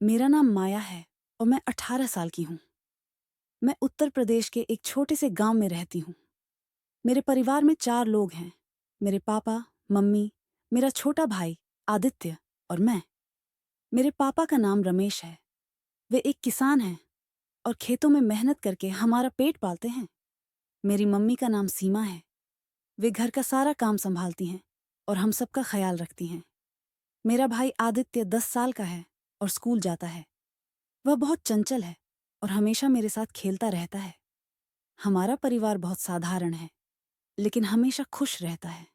मेरा नाम माया है और मैं 18 साल की हूँ। मैं उत्तर प्रदेश के एक छोटे से गांव में रहती हूँ। मेरे परिवार में 4 लोग हैं। मेरे पापा, मम्मी, मेरा छोटा भाई आदित्य और मैं। मेरे पापा का नाम रमेश है। वे एक किसान हैं और खेतों में मेहनत करके हमारा पेट पालते हैं। मेरी मम्मी का नाम सीमा है। वे घर का सारा काम संभालती हैं और हम सबका ख्याल रखती हैं। मेरा भाई आदित्य 10 साल का है और स्कूल जाता है। वह बहुत चंचल है और हमेशा मेरे साथ खेलता रहता है। हमारा परिवार बहुत साधारण है, लेकिन हमेशा खुश रहता है।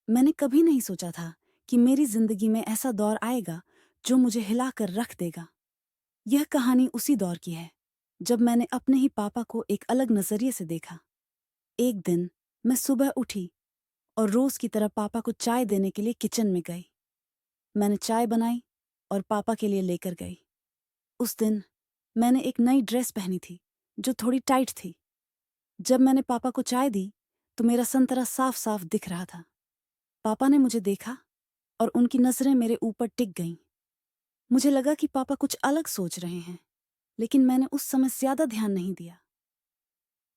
मैंने कभी नहीं सोचा था कि मेरी जिंदगी में ऐसा दौर आएगा जो मुझे हिलाकर रख देगा। यह कहानी उसी दौर की है, जब मैंने अपने ही पापा को एक अलग नजरिए से देखा। एक दिन मैं सुबह उठी और रोज की तरह पापा को चाय देने के लिए किचन में गई। मैंने चाय बनाई और पापा के लिए लेकर गई। उस दिन मैंने एक नई ड्रेस पहनी थी, जो थोड़ी टाइट थी। जब मैंने पापा को चाय दी, तो मेरा संतरा साफ साफ दिख रहा था। पापा ने मुझे देखा और उनकी नजरें मेरे ऊपर टिक गईं। मुझे लगा कि पापा कुछ अलग सोच रहे हैं, लेकिन मैंने उस समय ज्यादा ध्यान नहीं दिया।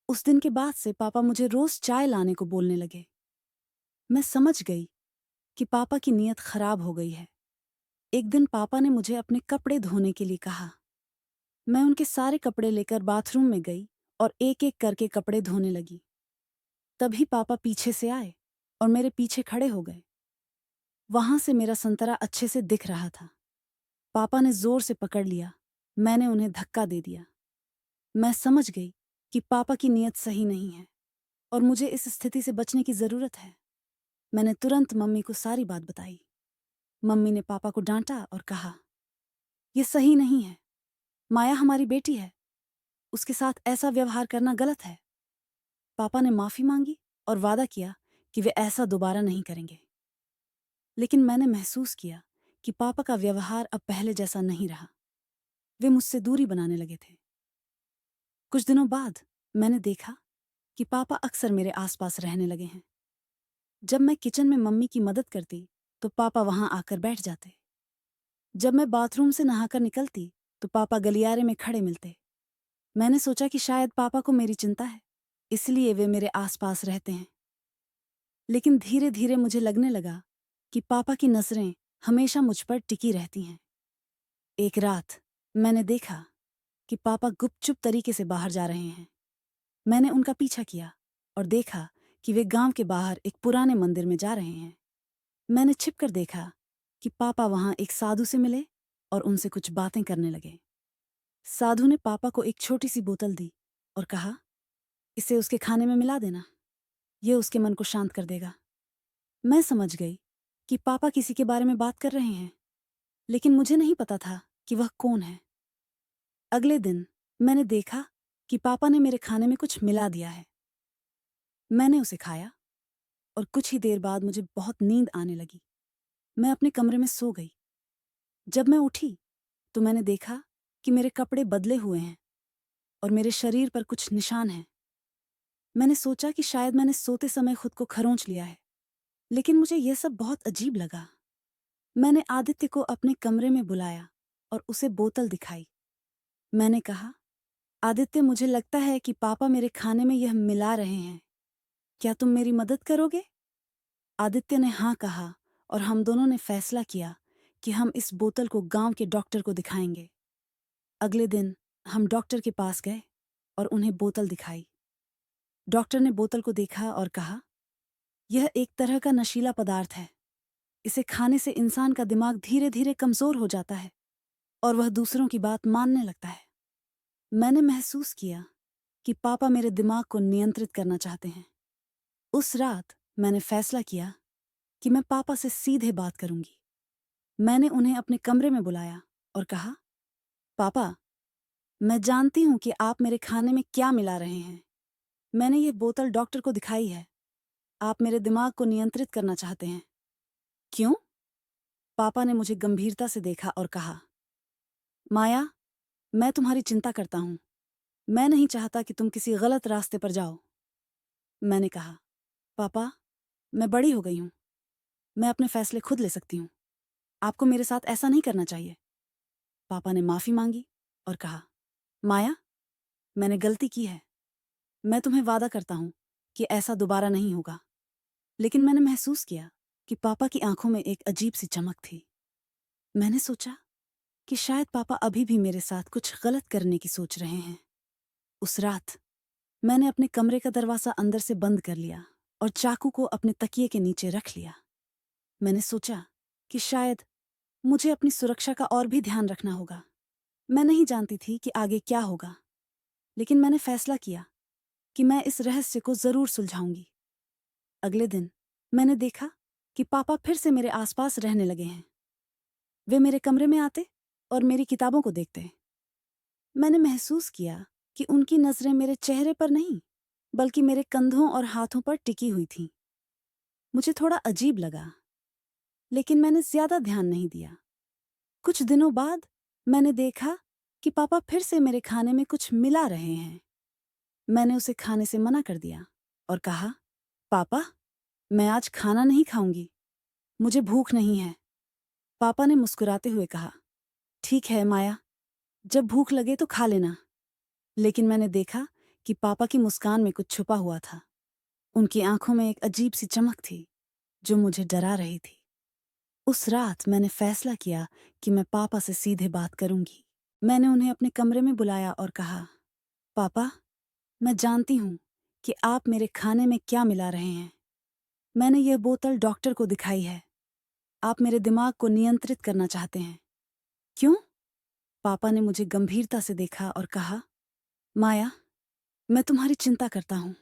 उस दिन के बाद से पापा मुझे रोज चाय लाने को बोलने लगे। मैं समझ गई कि पापा की नीयत खराब हो गई है। एक दिन पापा ने मुझे अपने कपड़े धोने के लिए कहा। मैं उनके सारे कपड़े लेकर बाथरूम में गई और एक एक करके कपड़े धोने लगी। तभी पापा पीछे से आए और मेरे पीछे खड़े हो गए। वहां से मेरा संतरा अच्छे से दिख रहा था। पापा ने जोर से पकड़ लिया। मैंने उन्हें धक्का दे दिया। मैं समझ गई कि पापा की नीयत सही नहीं है और मुझे इस स्थिति से बचने की जरूरत है। मैंने तुरंत मम्मी को सारी बात बताई। मम्मी ने पापा को डांटा और कहा, यह सही नहीं है। माया हमारी बेटी है। उसके साथ ऐसा व्यवहार करना गलत है। पापा ने माफी मांगी और वादा किया कि वे ऐसा दोबारा नहीं करेंगे। लेकिन मैंने महसूस किया कि पापा का व्यवहार अब पहले जैसा नहीं रहा। वे मुझसे दूरी बनाने लगे थे। कुछ दिनों बाद मैंने देखा कि पापा अक्सर मेरे आसपास रहने लगे हैं। जब मैं किचन में मम्मी की मदद करती, तो पापा वहां आकर बैठ जाते। जब मैं बाथरूम से नहाकर निकलती, तो पापा गलियारे में खड़े मिलते। मैंने सोचा कि शायद पापा को मेरी चिंता है, इसलिए वे मेरे आसपास रहते हैं। लेकिन धीरे धीरे मुझे लगने लगा कि पापा की नजरें हमेशा मुझ पर टिकी रहती हैं। एक रात मैंने देखा कि पापा गुपचुप तरीके से बाहर जा रहे हैं। मैंने उनका पीछा किया और देखा कि वे गांव के बाहर एक पुराने मंदिर में जा रहे हैं। मैंने छिपकर देखा कि पापा वहां एक साधु से मिले और उनसे कुछ बातें करने लगे। साधु ने पापा को एक छोटी सी बोतल दी और कहा, इसे उसके खाने में मिला देना। यह उसके मन को शांत कर देगा। मैं समझ गई कि पापा किसी के बारे में बात कर रहे हैं, लेकिन मुझे नहीं पता था कि वह कौन है। अगले दिन मैंने देखा कि पापा ने मेरे खाने में कुछ मिला दिया है। मैंने उसे खाया और कुछ ही देर बाद मुझे बहुत नींद आने लगी। मैं अपने कमरे में सो गई। जब मैं उठी तो मैंने देखा कि मेरे कपड़े बदले हुए हैं और मेरे शरीर पर कुछ निशान हैं। मैंने सोचा कि शायद मैंने सोते समय खुद को खरोंच लिया है, लेकिन मुझे यह सब बहुत अजीब लगा। मैंने आदित्य को अपने कमरे में बुलाया और उसे बोतल दिखाई। मैंने कहा, आदित्य, मुझे लगता है कि पापा मेरे खाने में यह मिला रहे हैं। क्या तुम मेरी मदद करोगे? आदित्य ने हाँ कहा और हम दोनों ने फैसला किया कि हम इस बोतल को गांव के डॉक्टर को दिखाएंगे। अगले दिन हम डॉक्टर के पास गए और उन्हें बोतल दिखाई। डॉक्टर ने बोतल को देखा और कहा, यह एक तरह का नशीला पदार्थ है। इसे खाने से इंसान का दिमाग धीरे धीरे कमजोर हो जाता है और वह दूसरों की बात मानने लगता है। मैंने महसूस किया कि पापा मेरे दिमाग को नियंत्रित करना चाहते हैं। उस रात मैंने फैसला किया कि मैं पापा से सीधे बात करूंगी। मैंने उन्हें अपने कमरे में बुलाया और कहा, पापा, मैं जानती हूं कि आप मेरे खाने में क्या मिला रहे हैं। मैंने ये बोतल डॉक्टर को दिखाई है। आप मेरे दिमाग को नियंत्रित करना चाहते हैं। क्यों? पापा ने मुझे गंभीरता से देखा और कहा, माया, मैं तुम्हारी चिंता करता हूं। मैं नहीं चाहता कि तुम किसी गलत रास्ते पर जाओ। मैंने कहा, पापा, मैं बड़ी हो गई हूं। मैं अपने फैसले खुद ले सकती हूँ। आपको मेरे साथ ऐसा नहीं करना चाहिए। पापा ने माफ़ी मांगी और कहा, माया, मैंने गलती की है। मैं तुम्हें वादा करता हूँ कि ऐसा दोबारा नहीं होगा। लेकिन मैंने महसूस किया कि पापा की आंखों में एक अजीब सी चमक थी। मैंने सोचा कि शायद पापा अभी भी मेरे साथ कुछ गलत करने की सोच रहे हैं। उस रात मैंने अपने कमरे का दरवाज़ा अंदर से बंद कर लिया और चाकू को अपने तकिए के नीचे रख लिया। मैंने सोचा कि शायद मुझे अपनी सुरक्षा का और भी ध्यान रखना होगा। मैं नहीं जानती थी कि आगे क्या होगा, लेकिन मैंने फैसला किया कि मैं इस रहस्य को जरूर सुलझाऊंगी। अगले दिन मैंने देखा कि पापा फिर से मेरे आसपास रहने लगे हैं। वे मेरे कमरे में आते और मेरी किताबों को देखते। मैंने महसूस किया कि उनकी नजरें मेरे चेहरे पर नहीं, बल्कि मेरे कंधों और हाथों पर टिकी हुई थीं। मुझे थोड़ा अजीब लगा, लेकिन मैंने ज्यादा ध्यान नहीं दिया। कुछ दिनों बाद मैंने देखा कि पापा फिर से मेरे खाने में कुछ मिला रहे हैं। मैंने उसे खाने से मना कर दिया और कहा, पापा, मैं आज खाना नहीं खाऊंगी, मुझे भूख नहीं है। पापा ने मुस्कुराते हुए कहा, ठीक है माया, जब भूख लगे तो खा लेना। लेकिन मैंने देखा कि पापा की मुस्कान में कुछ छुपा हुआ था। उनकी आंखों में एक अजीब सी चमक थी जो मुझे डरा रही थी। उस रात मैंने फैसला किया कि मैं पापा से सीधे बात करूंगी। मैंने उन्हें अपने कमरे में बुलाया और कहा, पापा, मैं जानती हूं कि आप मेरे खाने में क्या मिला रहे हैं। मैंने यह बोतल डॉक्टर को दिखाई है। आप मेरे दिमाग को नियंत्रित करना चाहते हैं। क्यों? पापा ने मुझे गंभीरता से देखा और कहा, माया, मैं तुम्हारी चिंता करता हूं।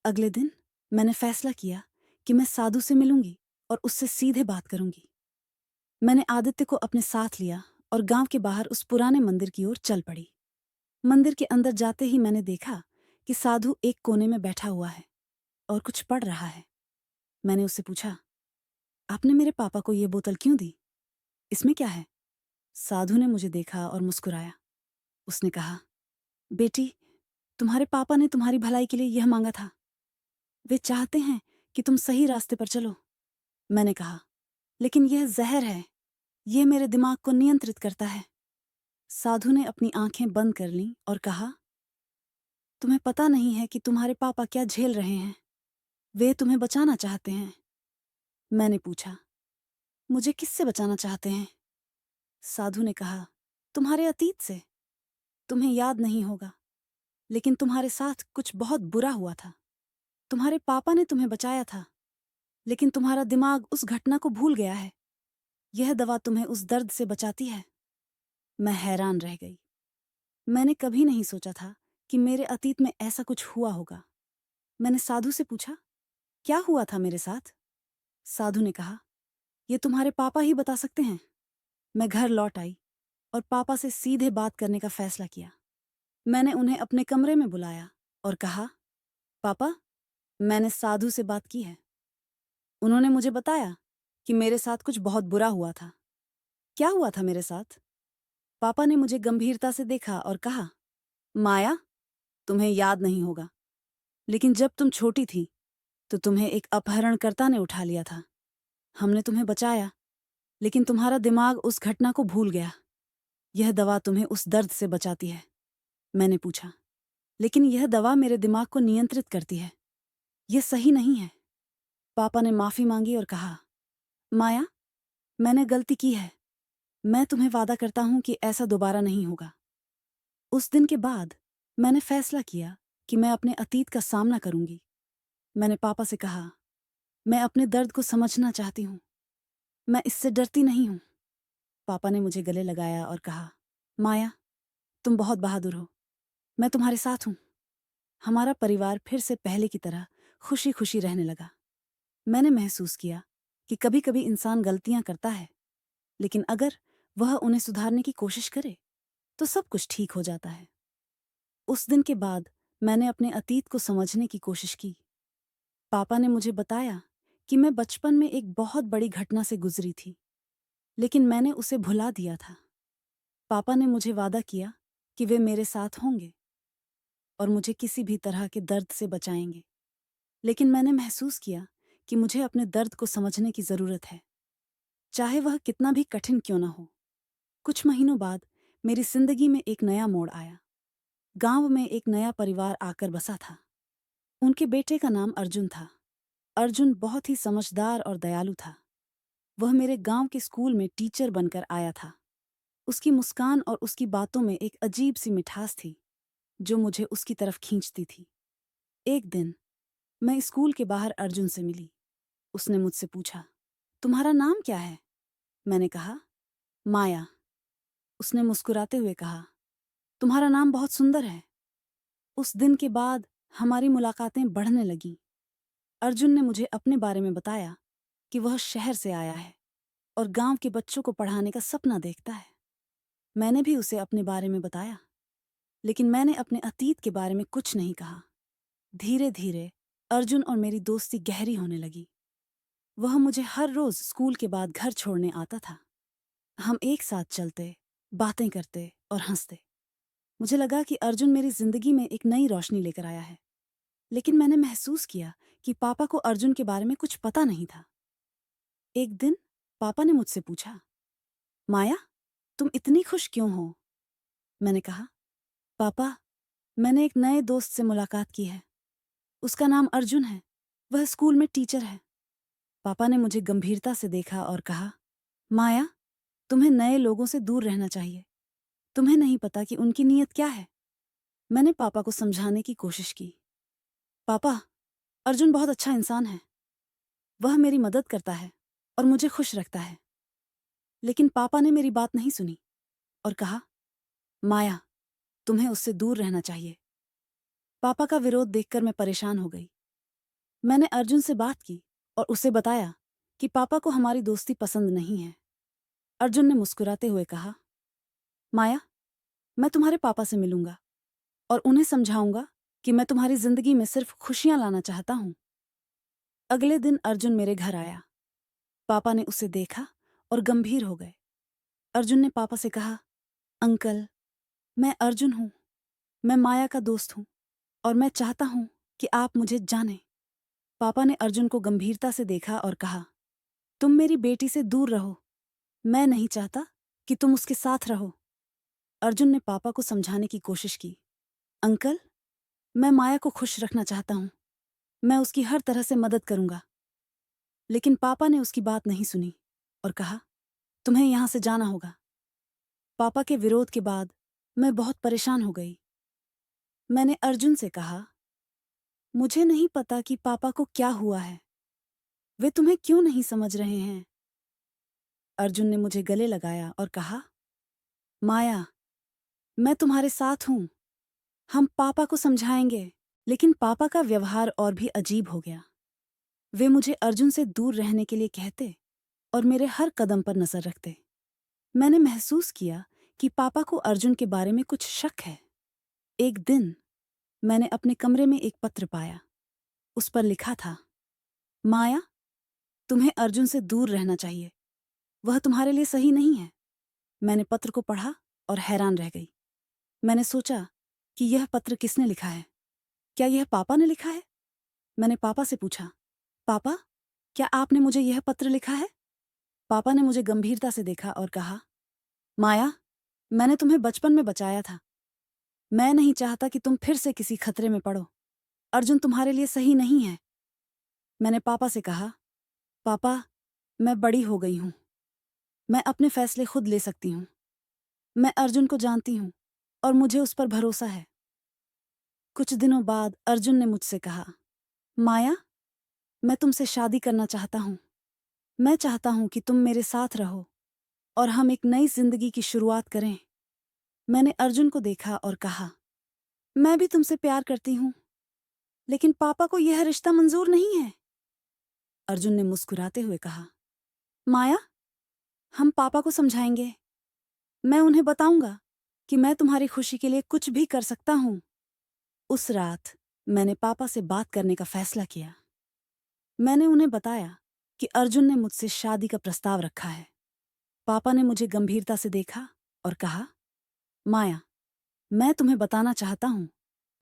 अगले दिन मैंने फैसला किया कि मैं साधु से मिलूंगी और उससे सीधे बात करूंगी। मैंने आदित्य को अपने साथ लिया और गांव के बाहर उस पुराने मंदिर की ओर चल पड़ी। मंदिर के अंदर जाते ही मैंने देखा कि साधु एक कोने में बैठा हुआ है और कुछ पढ़ रहा है। मैंने उससे पूछा, आपने मेरे पापा को ये बोतल क्यों दी? इसमें क्या है? साधु ने मुझे देखा और मुस्कुराया। उसने कहा, बेटी, तुम्हारे पापा ने तुम्हारी भलाई के लिए यह मांगा था। वे चाहते हैं कि तुम सही रास्ते पर चलो। मैंने कहा, लेकिन यह जहर है, यह मेरे दिमाग को नियंत्रित करता है। साधु ने अपनी आंखें बंद कर लीं और कहा, तुम्हें पता नहीं है कि तुम्हारे पापा क्या झेल रहे हैं। वे तुम्हें बचाना चाहते हैं। मैंने पूछा, मुझे किससे बचाना चाहते हैं? साधु ने कहा, तुम्हारे अतीत से। तुम्हें याद नहीं होगा, लेकिन तुम्हारे साथ कुछ बहुत बुरा हुआ था। तुम्हारे पापा ने तुम्हें बचाया था, लेकिन तुम्हारा दिमाग उस घटना को भूल गया है। यह दवा तुम्हें उस दर्द से बचाती है। मैं हैरान रह गई। मैंने कभी नहीं सोचा था कि मेरे अतीत में ऐसा कुछ हुआ होगा। मैंने साधु से पूछा, क्या हुआ था मेरे साथ? साधु ने कहा, ये तुम्हारे पापा ही बता सकते हैं। मैं घर लौट आई और पापा से सीधे बात करने का फैसला किया। मैंने उन्हें अपने कमरे में बुलाया और कहा, पापा, मैंने साधु से बात की है। उन्होंने मुझे बताया कि मेरे साथ कुछ बहुत बुरा हुआ था। क्या हुआ था मेरे साथ? पापा ने मुझे गंभीरता से देखा और कहा, माया, तुम्हें याद नहीं होगा, लेकिन जब तुम छोटी थी तो तुम्हें एक अपहरणकर्ता ने उठा लिया था। हमने तुम्हें बचाया, लेकिन तुम्हारा दिमाग उस घटना को भूल गया। यह दवा तुम्हें उस दर्द से बचाती है। मैंने पूछा, लेकिन यह दवा मेरे दिमाग को नियंत्रित करती है। यह सही नहीं है। पापा ने माफी मांगी और कहा, माया, मैंने गलती की है। मैं तुम्हें वादा करता हूं कि ऐसा दोबारा नहीं होगा। उस दिन के बाद मैंने फैसला किया कि मैं अपने अतीत का सामना करूंगी। मैंने पापा से कहा, मैं अपने दर्द को समझना चाहती हूँ। मैं इससे डरती नहीं हूँ। पापा ने मुझे गले लगाया और कहा, माया, तुम बहुत बहादुर हो। मैं तुम्हारे साथ हूँ। हमारा परिवार फिर से पहले की तरह खुशी खुशी रहने लगा। मैंने महसूस किया कि कभी कभी इंसान गलतियां करता है, लेकिन अगर वह उन्हें सुधारने की कोशिश करे तो सब कुछ ठीक हो जाता है। उस दिन के बाद मैंने अपने अतीत को समझने की कोशिश की। पापा ने मुझे बताया कि मैं बचपन में एक बहुत बड़ी घटना से गुजरी थी, लेकिन मैंने उसे भुला दिया था। पापा ने मुझे वादा किया कि वे मेरे साथ होंगे और मुझे किसी भी तरह के दर्द से बचाएंगे। लेकिन मैंने महसूस किया कि मुझे अपने दर्द को समझने की जरूरत है, चाहे वह कितना भी कठिन क्यों ना हो। कुछ महीनों बाद मेरी जिंदगी में एक नया मोड़ आया। गांव में एक नया परिवार आकर बसा था। उनके बेटे का नाम अर्जुन था। अर्जुन बहुत ही समझदार और दयालु था। वह मेरे गांव के स्कूल में टीचर बनकर आया था। उसकी मुस्कान और उसकी बातों में एक अजीब सी मिठास थी जो मुझे उसकी तरफ खींचती थी। एक दिन मैं स्कूल के बाहर अर्जुन से मिली। उसने मुझसे पूछा, तुम्हारा नाम क्या है? मैंने कहा, माया। उसने मुस्कुराते हुए कहा, तुम्हारा नाम बहुत सुंदर है। उस दिन के बाद हमारी मुलाकातें बढ़ने लगीं। अर्जुन ने मुझे अपने बारे में बताया कि वह शहर से आया है और गांव के बच्चों को पढ़ाने का सपना देखता है। मैंने भी उसे अपने बारे में बताया, लेकिन मैंने अपने अतीत के बारे में कुछ नहीं कहा। धीरे धीरे अर्जुन और मेरी दोस्ती गहरी होने लगी। वह मुझे हर रोज स्कूल के बाद घर छोड़ने आता था। हम एक साथ चलते, बातें करते और हंसते। मुझे लगा कि अर्जुन मेरी जिंदगी में एक नई रोशनी लेकर आया है, लेकिन मैंने महसूस किया कि पापा को अर्जुन के बारे में कुछ पता नहीं था। एक दिन पापा ने मुझसे पूछा, माया, तुम इतनी खुश क्यों हो? मैंने कहा, पापा, मैंने एक नए दोस्त से मुलाकात की है। उसका नाम अर्जुन है। वह स्कूल में टीचर है। पापा ने मुझे गंभीरता से देखा और कहा, माया, तुम्हें नए लोगों से दूर रहना चाहिए। तुम्हें नहीं पता कि उनकी नीयत क्या है। मैंने पापा को समझाने की कोशिश की। पापा, अर्जुन बहुत अच्छा इंसान है। वह मेरी मदद करता है और मुझे खुश रखता है। लेकिन पापा ने मेरी बात नहीं सुनी और कहा, माया, तुम्हें उससे दूर रहना चाहिए। पापा का विरोध देखकर मैं परेशान हो गई। मैंने अर्जुन से बात की और उसे बताया कि पापा को हमारी दोस्ती पसंद नहीं है। अर्जुन ने मुस्कुराते हुए कहा, माया, मैं तुम्हारे पापा से मिलूंगा और उन्हें समझाऊंगा कि मैं तुम्हारी जिंदगी में सिर्फ खुशियां लाना चाहता हूं। अगले दिन अर्जुन मेरे घर आया। पापा ने उसे देखा और गंभीर हो गए। अर्जुन ने पापा से कहा, अंकल, मैं अर्जुन हूं। मैं माया का दोस्त हूं और मैं चाहता हूं कि आप मुझे जानें। पापा ने अर्जुन को गंभीरता से देखा और कहा, तुम मेरी बेटी से दूर रहो। मैं नहीं चाहता कि तुम उसके साथ रहो। अर्जुन ने पापा को समझाने की कोशिश की, अंकल, मैं माया को खुश रखना चाहता हूं। मैं उसकी हर तरह से मदद करूंगा। लेकिन पापा ने उसकी बात नहीं सुनी और कहा, तुम्हें यहां से जाना होगा। पापा के विरोध के बाद मैं बहुत परेशान हो गई। मैंने अर्जुन से कहा, मुझे नहीं पता कि पापा को क्या हुआ है। वे तुम्हें क्यों नहीं समझ रहे हैं? अर्जुन ने मुझे गले लगाया और कहा, माया, मैं तुम्हारे साथ हूं। हम पापा को समझाएंगे। लेकिन पापा का व्यवहार और भी अजीब हो गया। वे मुझे अर्जुन से दूर रहने के लिए कहते और मेरे हर कदम पर नजर रखते। मैंने महसूस किया कि पापा को अर्जुन के बारे में कुछ शक है। एक दिन मैंने अपने कमरे में एक पत्र पाया। उस पर लिखा था, माया, तुम्हें अर्जुन से दूर रहना चाहिए। वह तुम्हारे लिए सही नहीं है। मैंने पत्र को पढ़ा और हैरान रह गई। मैंने सोचा कि यह पत्र किसने लिखा है? क्या यह पापा ने लिखा है? मैंने पापा से पूछा, पापा, क्या आपने मुझे यह पत्र लिखा है? पापा ने मुझे गंभीरता से देखा और कहा, माया, मैंने तुम्हें बचपन में बचाया था। मैं नहीं चाहता कि तुम फिर से किसी खतरे में पड़ो। अर्जुन तुम्हारे लिए सही नहीं है। मैंने पापा से कहा, पापा, मैं बड़ी हो गई हूं। मैं अपने फैसले खुद ले सकती हूं। मैं अर्जुन को जानती हूं और मुझे उस पर भरोसा है। कुछ दिनों बाद अर्जुन ने मुझसे कहा, माया, मैं तुमसे शादी करना चाहता हूं। मैं चाहता हूं कि तुम मेरे साथ रहो और हम एक नई जिंदगी की शुरुआत करें। मैंने अर्जुन को देखा और कहा, मैं भी तुमसे प्यार करती हूं, लेकिन पापा को यह रिश्ता मंजूर नहीं है। अर्जुन ने मुस्कुराते हुए कहा, माया, हम पापा को समझाएंगे। मैं उन्हें बताऊंगा कि मैं तुम्हारी खुशी के लिए कुछ भी कर सकता हूं। उस रात मैंने पापा से बात करने का फैसला किया। मैंने उन्हें बताया कि अर्जुन ने मुझसे शादी का प्रस्ताव रखा है। पापा ने मुझे गंभीरता से देखा और कहा, माया, मैं तुम्हें बताना चाहता हूं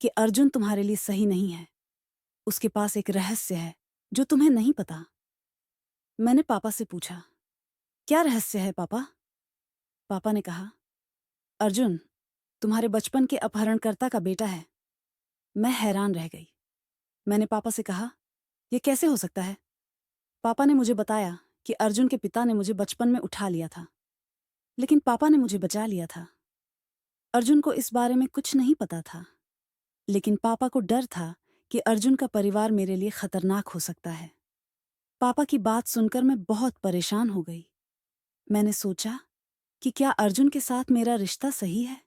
कि अर्जुन तुम्हारे लिए सही नहीं है। उसके पास एक रहस्य है जो तुम्हें नहीं पता। मैंने पापा से पूछा, क्या रहस्य है पापा? पापा ने कहा, अर्जुन, तुम्हारे बचपन के अपहरणकर्ता का बेटा है। मैं हैरान रह गई। मैंने पापा से कहा, यह कैसे हो सकता है? पापा ने मुझे बताया कि अर्जुन के पिता ने मुझे बचपन में उठा लिया था, लेकिन पापा ने मुझे बचा लिया था। अर्जुन को इस बारे में कुछ नहीं पता था, लेकिन पापा को डर था कि अर्जुन का परिवार मेरे लिए खतरनाक हो सकता है। पापा की बात सुनकर मैं बहुत परेशान हो गई। मैंने सोचा कि क्या अर्जुन के साथ मेरा रिश्ता सही है?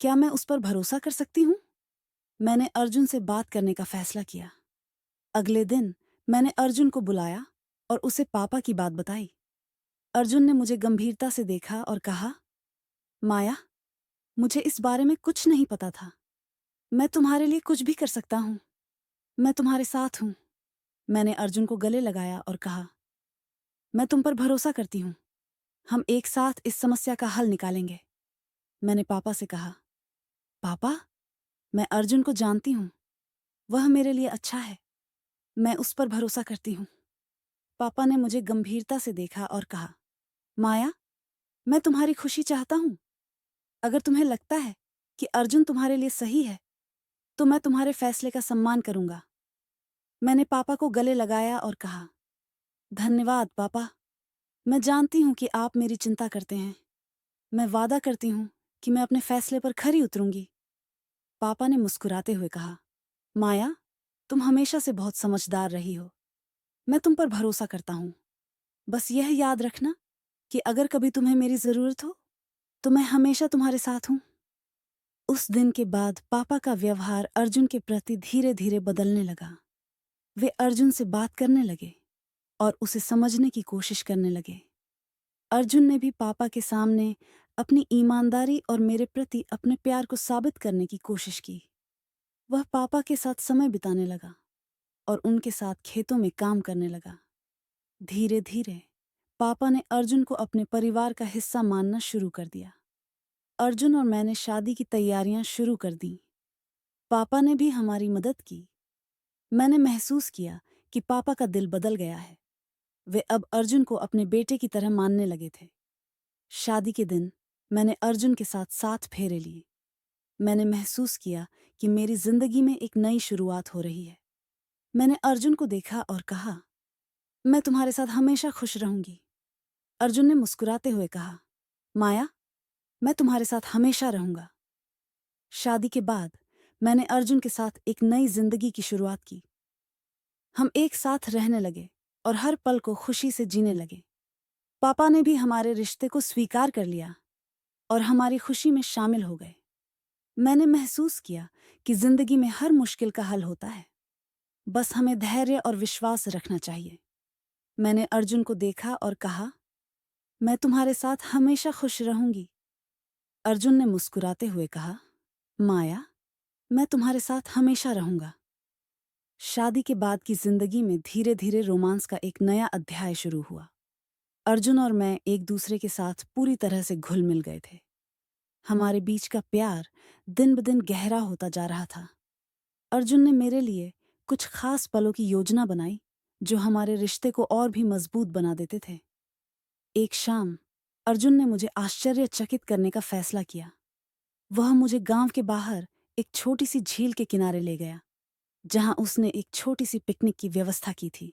क्या मैं उस पर भरोसा कर सकती हूँ? मैंने अर्जुन से बात करने का फैसला किया। अगले दिन मैंने अर्जुन को बुलाया और उसे पापा की बात बताई। अर्जुन ने मुझे गंभीरता से देखा और कहा, माया, मुझे इस बारे में कुछ नहीं पता था। मैं तुम्हारे लिए कुछ भी कर सकता हूँ। मैं तुम्हारे साथ हूँ। मैंने अर्जुन को गले लगाया और कहा, मैं तुम पर भरोसा करती हूँ। हम एक साथ इस समस्या का हल निकालेंगे। मैंने पापा से कहा, पापा, मैं अर्जुन को जानती हूँ। वह मेरे लिए अच्छा है। मैं उस पर भरोसा करती हूँ। पापा ने मुझे गंभीरता से देखा और कहा, माया, मैं तुम्हारी खुशी चाहता हूँ। अगर तुम्हें लगता है कि अर्जुन तुम्हारे लिए सही है, तो मैं तुम्हारे फैसले का सम्मान करूंगा। मैंने पापा को गले लगाया और कहा, धन्यवाद पापा। मैं जानती हूँ कि आप मेरी चिंता करते हैं। मैं वादा करती हूँ कि मैं अपने फैसले पर खरी उतरूंगी। पापा ने मुस्कुराते हुए कहा, माया, तुम हमेशा से बहुत समझदार रही हो। मैं तुम पर भरोसा करता हूँ। बस यह याद रखना कि अगर कभी तुम्हें मेरी जरूरत हो, तो मैं हमेशा तुम्हारे साथ हूँ। उस दिन के बाद पापा का व्यवहार अर्जुन के प्रति धीरे धीरे बदलने लगा। वे अर्जुन से बात करने लगे और उसे समझने की कोशिश करने लगे। अर्जुन ने भी पापा के सामने अपनी ईमानदारी और मेरे प्रति अपने प्यार को साबित करने की कोशिश की। वह पापा के साथ समय बिताने लगा और उनके साथ खेतों में काम करने लगा। धीरे धीरे पापा ने अर्जुन को अपने परिवार का हिस्सा मानना शुरू कर दिया। अर्जुन और मैंने शादी की तैयारियां शुरू कर दी। पापा ने भी हमारी मदद की। मैंने महसूस किया कि पापा का दिल बदल गया है। वे अब अर्जुन को अपने बेटे की तरह मानने लगे थे। शादी के दिन मैंने अर्जुन के साथ 7 फेरे लिए। मैंने महसूस किया कि मेरी जिंदगी में एक नई शुरुआत हो रही है। मैंने अर्जुन को देखा और कहा, मैं तुम्हारे साथ हमेशा खुश रहूंगी। अर्जुन ने मुस्कुराते हुए कहा, माया, मैं तुम्हारे साथ हमेशा रहूंगा। शादी के बाद मैंने अर्जुन के साथ एक नई जिंदगी की शुरुआत की। हम एक साथ रहने लगे और हर पल को खुशी से जीने लगे। पापा ने भी हमारे रिश्ते को स्वीकार कर लिया और हमारी खुशी में शामिल हो गए। मैंने महसूस किया कि जिंदगी में हर मुश्किल का हल होता है। बस हमें धैर्य और विश्वास रखना चाहिए। मैंने अर्जुन को देखा और कहा, मैं तुम्हारे साथ हमेशा खुश रहूंगी। अर्जुन ने मुस्कुराते हुए कहा, माया, मैं तुम्हारे साथ हमेशा रहूंगा। शादी के बाद की जिंदगी में धीरे धीरे रोमांस का एक नया अध्याय शुरू हुआ। अर्जुन और मैं एक दूसरे के साथ पूरी तरह से घुल मिल गए थे। हमारे बीच का प्यार दिन ब दिन गहरा होता जा रहा था। अर्जुन ने मेरे लिए कुछ खास पलों की योजना बनाई जो हमारे रिश्ते को और भी मजबूत बना देते थे। एक शाम अर्जुन ने मुझे आश्चर्यचकित करने का फैसला किया। वह मुझे गांव के बाहर एक छोटी सी झील के किनारे ले गया, जहां उसने एक छोटी सी पिकनिक की व्यवस्था की थी।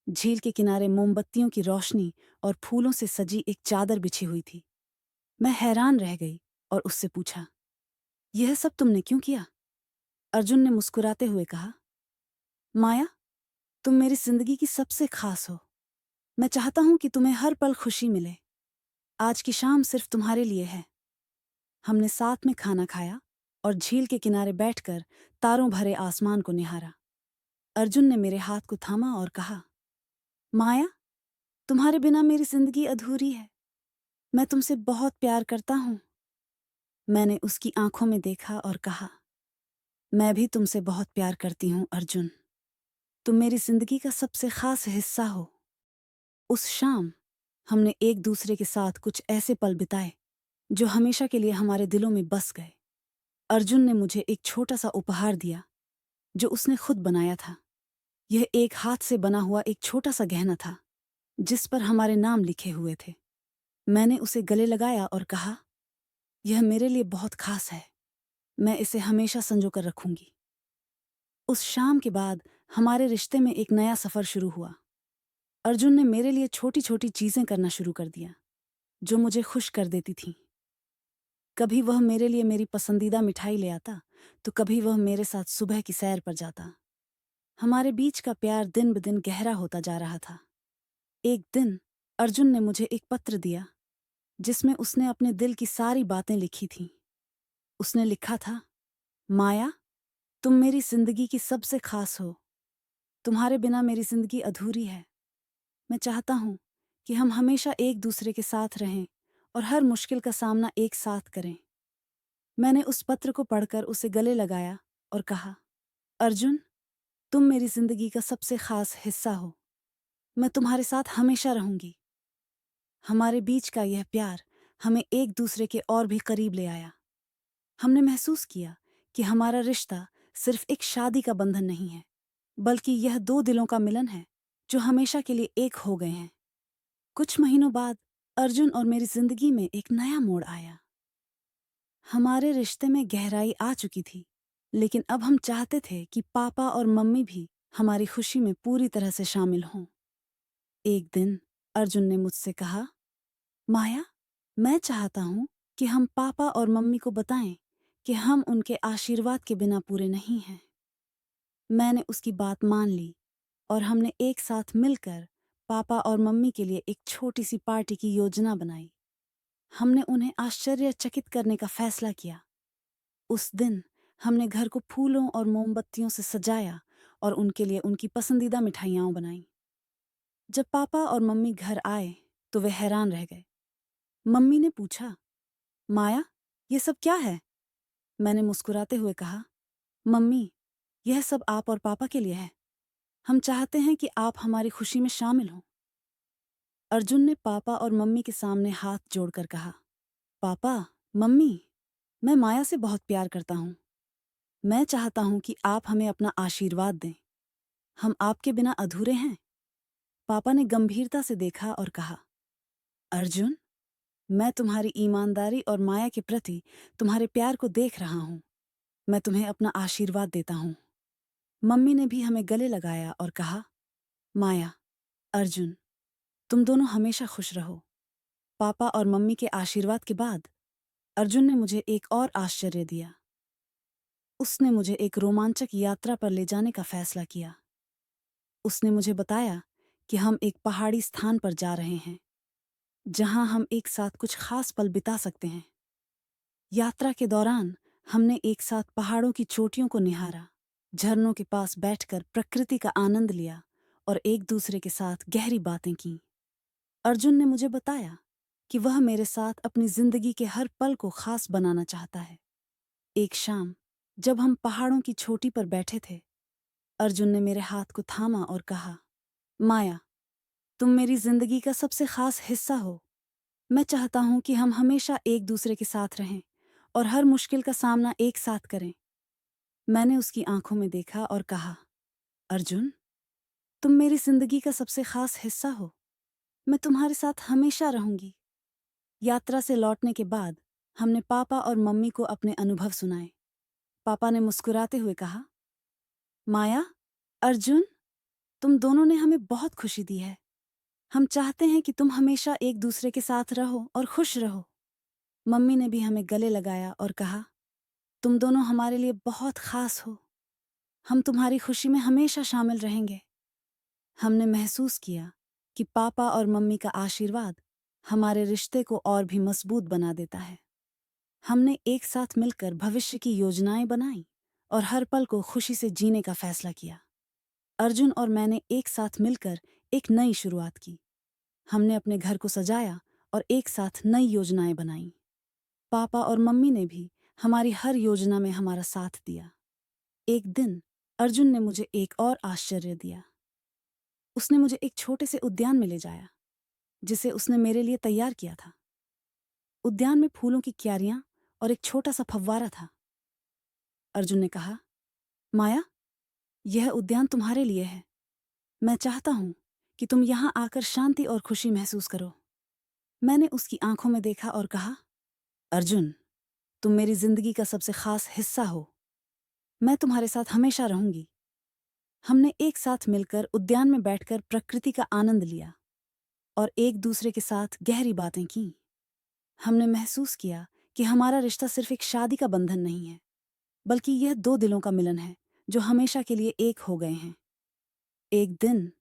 झील के किनारे मोमबत्तियों की रोशनी और फूलों से सजी एक चादर बिछी हुई थी। मैं हैरान रह गई और उससे पूछा, यह सब तुमने क्यों किया? अर्जुन ने मुस्कुराते हुए कहा, माया, तुम मेरी जिंदगी की सबसे खास हो। मैं चाहता हूं कि तुम्हें हर पल खुशी मिले। आज की शाम सिर्फ तुम्हारे लिए है। हमने साथ में खाना खाया और झील के किनारे बैठकर तारों भरे आसमान को निहारा। अर्जुन ने मेरे हाथ को थामा और कहा, माया, तुम्हारे बिना मेरी जिंदगी अधूरी है। मैं तुमसे बहुत प्यार करता हूं। मैंने उसकी आंखों में देखा और कहा, मैं भी तुमसे बहुत प्यार करती हूं अर्जुन। तुम मेरी जिंदगी का सबसे खास हिस्सा हो। उस शाम हमने एक दूसरे के साथ कुछ ऐसे पल बिताए जो हमेशा के लिए हमारे दिलों में बस गए। अर्जुन ने मुझे एक छोटा सा उपहार दिया जो उसने खुद बनाया था। यह एक हाथ से बना हुआ एक छोटा सा गहना था जिस पर हमारे नाम लिखे हुए थे। मैंने उसे गले लगाया और कहा, यह मेरे लिए बहुत खास है। मैं इसे हमेशा संजो कर रखूंगी। उस शाम के बाद हमारे रिश्ते में एक नया सफर शुरू हुआ। अर्जुन ने मेरे लिए छोटी छोटी चीजें करना शुरू कर दिया, जो मुझे खुश कर देती थीं। कभी वह मेरे लिए मेरी पसंदीदा मिठाई ले आता, तो कभी वह मेरे साथ सुबह की सैर पर जाता। हमारे बीच का प्यार दिन ब दिन गहरा होता जा रहा था। एक दिन अर्जुन ने मुझे एक पत्र दिया, जिसमें उसने अपने दिल की सारी बातें लिखी थीं। उसने लिखा था, माया, तुम मेरी जिंदगी की सबसे खास हो। तुम्हारे बिना मेरी जिंदगी अधूरी है। मैं चाहता हूं कि हम हमेशा एक दूसरे के साथ रहें और हर मुश्किल का सामना एक साथ करें। मैंने उस पत्र को पढ़कर उसे गले लगाया और कहा, अर्जुन, तुम मेरी जिंदगी का सबसे खास हिस्सा हो। मैं तुम्हारे साथ हमेशा रहूंगी। हमारे बीच का यह प्यार हमें एक दूसरे के और भी करीब ले आया। हमने महसूस किया कि हमारा रिश्ता सिर्फ एक शादी का बंधन नहीं है, बल्कि यह दो दिलों का मिलन है, जो हमेशा के लिए एक हो गए हैं। कुछ महीनों बाद अर्जुन और मेरी जिंदगी में एक नया मोड़ आया। हमारे रिश्ते में गहराई आ चुकी थी, लेकिन अब हम चाहते थे कि पापा और मम्मी भी हमारी खुशी में पूरी तरह से शामिल हों। एक दिन अर्जुन ने मुझसे कहा, माया, मैं चाहता हूं कि हम पापा और मम्मी को बताएं कि हम उनके आशीर्वाद के बिना पूरे नहीं हैं। मैंने उसकी बात मान ली और हमने एक साथ मिलकर पापा और मम्मी के लिए एक छोटी सी पार्टी की योजना बनाई। हमने उन्हें आश्चर्यचकित करने का फैसला किया। उस दिन हमने घर को फूलों और मोमबत्तियों से सजाया और उनके लिए उनकी पसंदीदा मिठाइयाँ बनाई। जब पापा और मम्मी घर आए तो वे हैरान रह गए। मम्मी ने पूछा, माया, ये सब क्या है? मैंने मुस्कुराते हुए कहा, मम्मी, यह सब आप और पापा के लिए है। हम चाहते हैं कि आप हमारी खुशी में शामिल हों। अर्जुन ने पापा और मम्मी के सामने हाथ जोड़कर कहा, पापा, मम्मी, मैं माया से बहुत प्यार करता हूँ। मैं चाहता हूँ कि आप हमें अपना आशीर्वाद दें। हम आपके बिना अधूरे हैं। पापा ने गंभीरता से देखा और कहा, अर्जुन, मैं तुम्हारी ईमानदारी और माया के प्रति तुम्हारे प्यार को देख रहा हूँ। मैं तुम्हें अपना आशीर्वाद देता हूँ। मम्मी ने भी हमें गले लगाया और कहा, माया, अर्जुन, तुम दोनों हमेशा खुश रहो। पापा और मम्मी के आशीर्वाद के बाद अर्जुन ने मुझे एक और आश्चर्य दिया। उसने मुझे एक रोमांचक यात्रा पर ले जाने का फैसला किया। उसने मुझे बताया कि हम एक पहाड़ी स्थान पर जा रहे हैं, जहां हम एक साथ कुछ खास पल बिता सकते हैं। यात्रा के दौरान हमने एक साथ पहाड़ों की चोटियों को निहारा, झरनों के पास बैठकर प्रकृति का आनंद लिया और एक दूसरे के साथ गहरी बातें की। अर्जुन ने मुझे बताया कि वह मेरे साथ अपनी जिंदगी के हर पल को खास बनाना चाहता है। एक शाम जब हम पहाड़ों की चोटी पर बैठे थे, अर्जुन ने मेरे हाथ को थामा और कहा, माया, तुम मेरी जिंदगी का सबसे खास हिस्सा हो। मैं चाहता हूं कि हम हमेशा एक दूसरे के साथ रहें और हर मुश्किल का सामना एक साथ करें। मैंने उसकी आंखों में देखा और कहा, अर्जुन, तुम मेरी जिंदगी का सबसे खास हिस्सा हो। मैं तुम्हारे साथ हमेशा रहूंगी। यात्रा से लौटने के बाद हमने पापा और मम्मी को अपने अनुभव सुनाए। पापा ने मुस्कुराते हुए कहा, माया, अर्जुन, तुम दोनों ने हमें बहुत खुशी दी है। हम चाहते हैं कि तुम हमेशा एक दूसरे के साथ रहो और खुश रहो। मम्मी ने भी हमें गले लगाया और कहा, तुम दोनों हमारे लिए बहुत खास हो। हम तुम्हारी खुशी में हमेशा शामिल रहेंगे। हमने महसूस किया कि पापा और मम्मी का आशीर्वाद हमारे रिश्ते को और भी मजबूत बना देता है। हमने एक साथ मिलकर भविष्य की योजनाएं बनाई और हर पल को खुशी से जीने का फैसला किया। अर्जुन और मैंने एक साथ मिलकर एक नई शुरुआत की। हमने अपने घर को सजाया और एक साथ नई योजनाएं बनाई। पापा और मम्मी ने भी हमारी हर योजना में हमारा साथ दिया। एक दिन अर्जुन ने मुझे एक और आश्चर्य दिया। उसने मुझे एक छोटे से उद्यान में ले जाया, जिसे उसने मेरे लिए तैयार किया था। उद्यान में फूलों की क्यारियां और एक छोटा सा फव्वारा था। अर्जुन ने कहा, माया, यह उद्यान तुम्हारे लिए है। मैं चाहता हूं कि तुम यहां आकर शांति और खुशी महसूस करो। मैंने उसकी आंखों में देखा और कहा, अर्जुन, तुम मेरी जिंदगी का सबसे खास हिस्सा हो। मैं तुम्हारे साथ हमेशा रहूंगी। हमने एक साथ मिलकर उद्यान में बैठकर प्रकृति का आनंद लिया और एक दूसरे के साथ गहरी बातें की। हमने महसूस किया कि हमारा रिश्ता सिर्फ एक शादी का बंधन नहीं है, बल्कि यह दो दिलों का मिलन है जो हमेशा के लिए एक हो गए हैं। एक दिन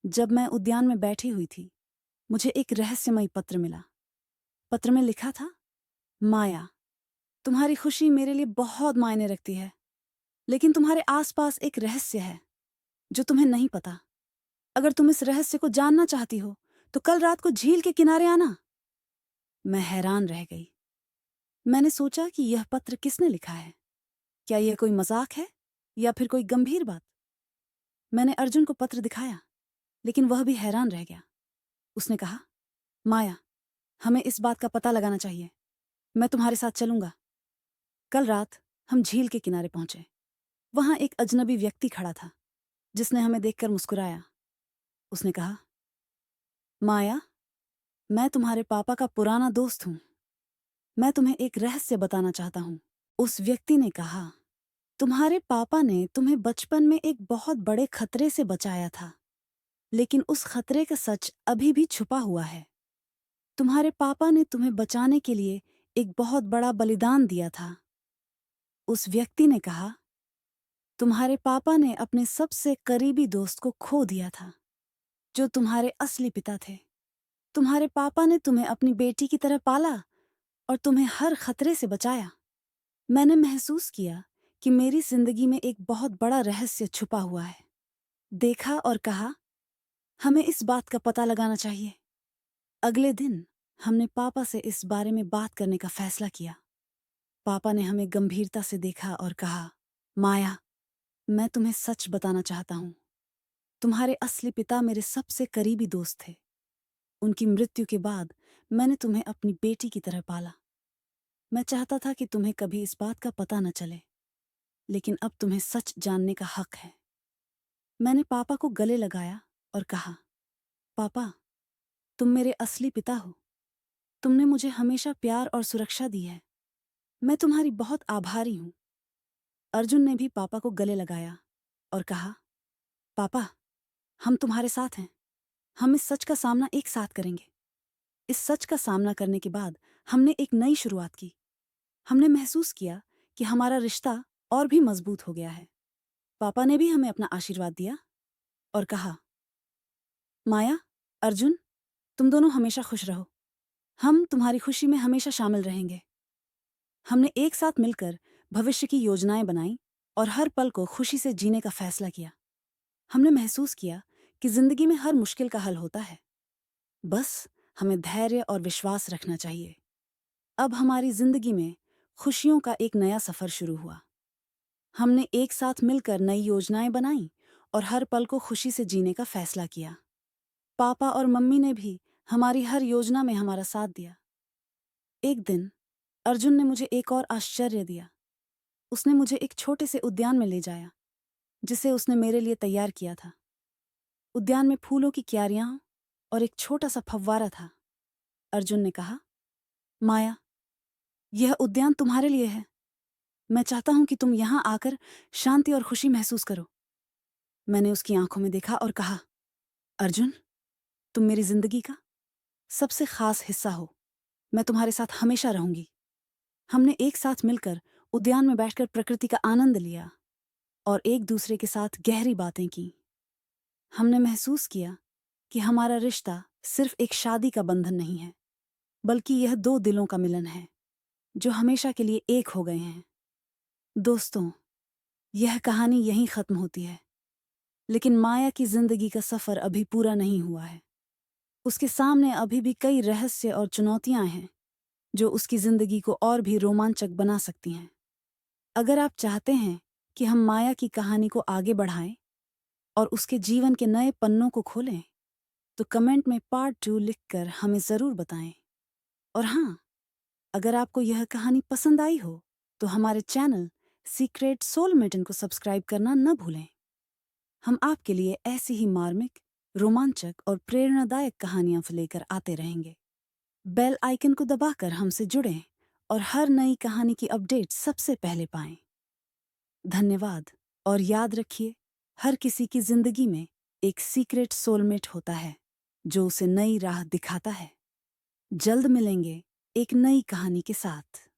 जब मैं उद्यान में बैठी हुई थी, मुझे एक रहस्यमयी पत्र मिला। पत्र में लिखा था, माया, तुम्हारी खुशी मेरे लिए बहुत मायने रखती है, लेकिन तुम्हारे आसपास एक रहस्य है जो तुम्हें नहीं पता। अगर तुम इस रहस्य को जानना चाहती हो तो कल रात को झील के किनारे आना। मैं हैरान रह गई। मैंने सोचा कि यह पत्र किसने लिखा है। क्या यह कोई मजाक है या फिर कोई गंभीर बात। मैंने अर्जुन को पत्र दिखाया, लेकिन वह भी हैरान रह गया। उसने कहा, माया, हमें इस बात का पता लगाना चाहिए। मैं तुम्हारे साथ चलूंगा। कल रात हम झील के किनारे पहुंचे। वहां एक अजनबी व्यक्ति खड़ा था जिसने हमें देखकर मुस्कुराया। उसने कहा, माया, मैं तुम्हारे पापा का पुराना दोस्त हूं। मैं तुम्हें एक रहस्य बताना चाहता हूं। उस व्यक्ति ने कहा, तुम्हारे पापा ने तुम्हें बचपन में एक बहुत बड़े खतरे से बचाया था, लेकिन उस खतरे का सच अभी भी छुपा हुआ है। तुम्हारे पापा ने तुम्हें बचाने के लिए एक बहुत बड़ा बलिदान दिया था। उस व्यक्ति ने कहा, तुम्हारे पापा ने अपने सबसे करीबी दोस्त को खो दिया था, जो तुम्हारे असली पिता थे। तुम्हारे पापा ने तुम्हें अपनी बेटी की तरह पाला और तुम्हें हर खतरे से बचाया। मैंने महसूस किया कि मेरी जिंदगी में एक बहुत बड़ा रहस्य छुपा हुआ है। देखा और कहा, हमें इस बात का पता लगाना चाहिए। अगले दिन हमने पापा से इस बारे में बात करने का फैसला किया। पापा ने हमें गंभीरता से देखा और कहा, माया, मैं तुम्हें सच बताना चाहता हूं। तुम्हारे असली पिता मेरे सबसे करीबी दोस्त थे। उनकी मृत्यु के बाद मैंने तुम्हें अपनी बेटी की तरह पाला। मैं चाहता था कि तुम्हें कभी इस बात का पता न चले, लेकिन अब तुम्हें सच जानने का हक है। मैंने पापा को गले लगाया और कहा, पापा, तुम मेरे असली पिता हो। तुमने मुझे हमेशा प्यार और सुरक्षा दी है। मैं तुम्हारी बहुत आभारी हूं। अर्जुन ने भी पापा को गले लगाया और कहा, पापा, हम तुम्हारे साथ हैं। हम इस सच का सामना एक साथ करेंगे। इस सच का सामना करने के बाद हमने एक नई शुरुआत की। हमने महसूस किया कि हमारा रिश्ता और भी मजबूत हो गया है। पापा ने भी हमें अपना आशीर्वाद दिया और कहा, माया, अर्जुन, तुम दोनों हमेशा खुश रहो। हम तुम्हारी खुशी में हमेशा शामिल रहेंगे। हमने एक साथ मिलकर भविष्य की योजनाएं बनाई और हर पल को खुशी से जीने का फैसला किया। हमने महसूस किया कि जिंदगी में हर मुश्किल का हल होता है। बस हमें धैर्य और विश्वास रखना चाहिए। अब हमारी जिंदगी में खुशियों का एक नया सफर शुरू हुआ। हमने एक साथ मिलकर नई योजनाएं बनाई और हर पल को खुशी से जीने का फैसला किया। पापा और मम्मी ने भी हमारी हर योजना में हमारा साथ दिया। एक दिन अर्जुन ने मुझे एक और आश्चर्य दिया। उसने मुझे एक छोटे से उद्यान में ले जाया, जिसे उसने मेरे लिए तैयार किया था। उद्यान में फूलों की क्यारियां और एक छोटा सा फव्वारा था। अर्जुन ने कहा, माया, यह उद्यान तुम्हारे लिए है। मैं चाहता हूं कि तुम यहां आकर शांति और खुशी महसूस करो। मैंने उसकी आंखों में देखा और कहा, अर्जुन, तुम मेरी जिंदगी का सबसे खास हिस्सा हो। मैं तुम्हारे साथ हमेशा रहूंगी। हमने एक साथ मिलकर उद्यान में बैठकर प्रकृति का आनंद लिया और एक दूसरे के साथ गहरी बातें की। हमने महसूस किया कि हमारा रिश्ता सिर्फ एक शादी का बंधन नहीं है, बल्कि यह दो दिलों का मिलन है जो हमेशा के लिए एक हो गए हैं। दोस्तों, यह कहानी यहीं खत्म होती है, लेकिन माया की जिंदगी का सफर अभी पूरा नहीं हुआ है। उसके सामने अभी भी कई रहस्य और चुनौतियां हैं जो उसकी जिंदगी को और भी रोमांचक बना सकती हैं। अगर आप चाहते हैं कि हम माया की कहानी को आगे बढ़ाएं और उसके जीवन के नए पन्नों को खोलें, तो कमेंट में पार्ट 2 लिखकर हमें ज़रूर बताएं। और हाँ, अगर आपको यह कहानी पसंद आई हो तो हमारे चैनल सीक्रेट सोलमेटन को सब्सक्राइब करना न भूलें। हम आपके लिए ऐसी ही मार्मिक, रोमांचक और प्रेरणादायक कहानियां लेकर आते रहेंगे। बेल आइकन को दबाकर हमसे जुड़ें और हर नई कहानी की अपडेट सबसे पहले पाएं। धन्यवाद। और याद रखिए, हर किसी की जिंदगी में एक सीक्रेट सोलमेट होता है जो उसे नई राह दिखाता है। जल्द मिलेंगे एक नई कहानी के साथ।